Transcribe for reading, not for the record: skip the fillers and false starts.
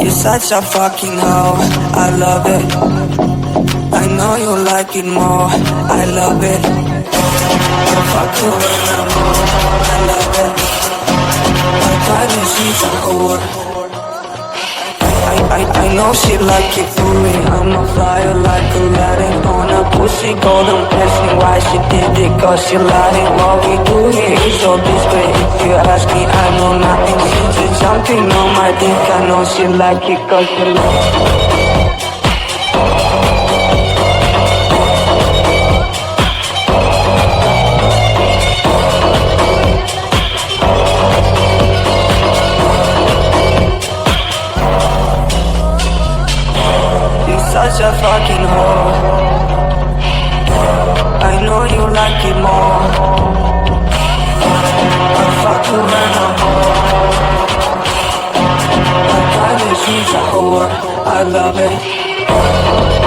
You're such a fucking hoe, I love it. I know you like it more, I love it. But fuck you when I'm more, I love it. I try to see some whore. I know she like it for me. I'm a flyer like Aladdin on a pussy golden blessing. Why she did it? Cause she lied. What we do here is so discreet. If you ask me, I know nothing. She's just jumping on my dick. I know she like it cause she like it. Such a fucking whore. I know you like it more. I fuck you when I'm whore. I kinda she's a whore. I love it.